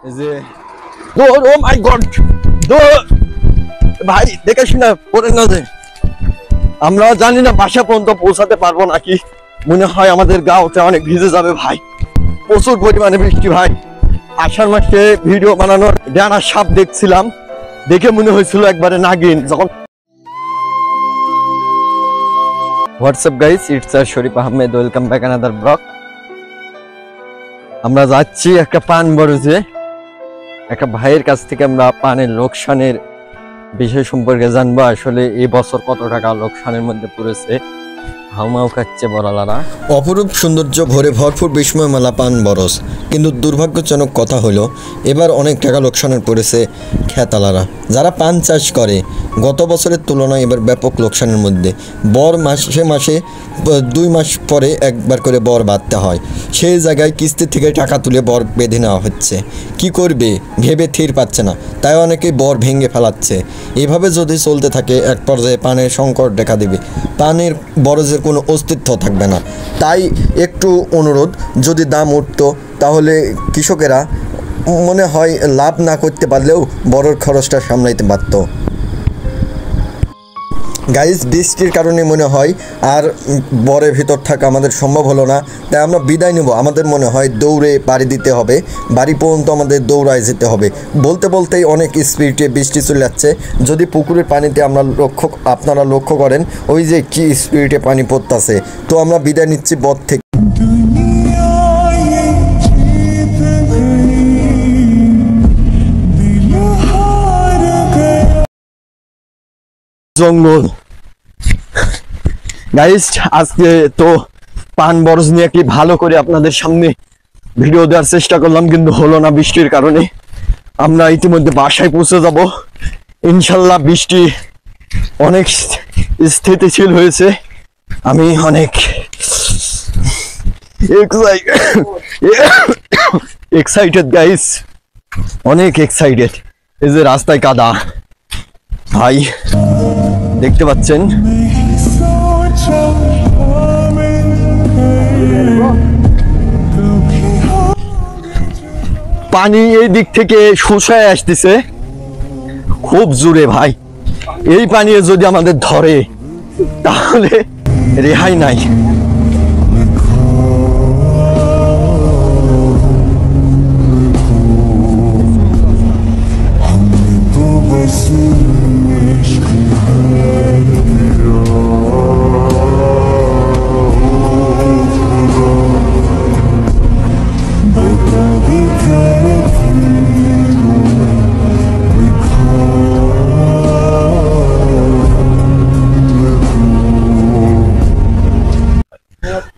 এই যে দৌড়, ও মাই গড, দৌড় ভাই, দেখিস না পড়ে না যে। আমরা জানি না বাসা পর্যন্ত পৌঁছাতে পারবো নাকি, মনে হয় আমাদের গাওতে অনেক ভিজে যাবে ভাই, প্রচুর পরিমাণে বৃষ্টি ভাই। আষাঢ় মাসে ভিডিও বানানোর ডানা সাপ দেখছিলাম, দেখে মনে হয়েছিল একবারে নাগিন। যখন WhatsApp guys, it's Sharif Ahmed, welcome back another blog. আমরা যাচ্ছি একটা পান বরজে, একটা ভাইয়ের কাছ থেকে আমরা পানের লোকসানের বিষয় সম্পর্কে জানবো। আসলে এই বছর কত টাকা লোকসানের মধ্যে পড়েছে, হাউমাউ খাচ্ছে বড়ালারা। অপরূপ সৌন্দর্য ভরে ভরপুর বিস্ময়মালা পান বরজ, কিন্তু দুর্ভাগ্যজনক কথা হলো এবার অনেক টাকা লোকসানের পড়েছে খেতালারা, যারা পান চাষ করে। গত বছরের তুলনায় এবার ব্যাপক লোকসানের মধ্যে। বর মাসে মাসে 2 মাস পরে একবার করে বর বাঁধতে হয়, সেই জায়গায় কিস্তি থেকে টাকা তুলে বর বেঁধে নেওয়া হচ্ছে। কি করবে ভেবে থির পাচ্ছে না, তাই অনেকেই বর ভেঙে ফেলাচ্ছে। এভাবে যদি চলতে থাকে এক পর্যায়ে পানের সংকট দেখা দেবে, পানের বরজের কোনো অস্তিত্ব থাকবে না। তাই একটু অনুরোধ, যদি দাম উঠতো তাহলে কৃষকেরা মনে হয় লাভ না করতে পারলেও বড়র খরচটা সামলাইতে পারত। গাইজ, বৃষ্টির কারণে মনে হয় আর বরের ভিতর থাকা আমাদের সম্ভব হলো না, তাই আমরা বিদায় নেব। আমাদের মনে হয় দৌড়ে বাড়ি দিতে হবে, বাড়ি পর্যন্ত আমাদের দৌড়ায় যেতে হবে। বলতে বলতেই অনেক স্পিডে বৃষ্টি চলে যাচ্ছে। যদি পুকুরের পানিতে আপনারা লক্ষ্য করেন, ওই যে কি স্পিডে পানি পড়তেছে। তো আমরা বিদায় নিচ্ছি বর থেকে। জঙ্গল গাইস, আজকে তো পান বরজ নিয়ে কি ভালো করে আপনাদের সামনে ভিডিও দেওয়ার চেষ্টা করলাম, কিন্তু হলো না বৃষ্টির কারণে। আমরা ইতিমধ্যে বাসায় পৌঁছে যাব ইনশাল্লাহ। বৃষ্টি অনেক স্থিতিশীল হয়েছে, আমি অনেক এক্সাইটেড গাইস, অনেক এক্সাইটেড। এই যে রাস্তায় কাদা ভাই, দেখতে পাচ্ছেন। পানি এই দিক থেকে শুষায় আসতেছে খুব জোরে ভাই। এই পানি যদি আমাদের ধরে তাহলে রেহাই নাই।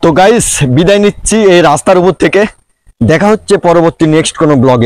তো গাইস, বিদায় নিচ্ছি এই রাস্তার উপর থেকে। দেখা হচ্ছে পরবর্তী নেক্সট কোনো ব্লগে।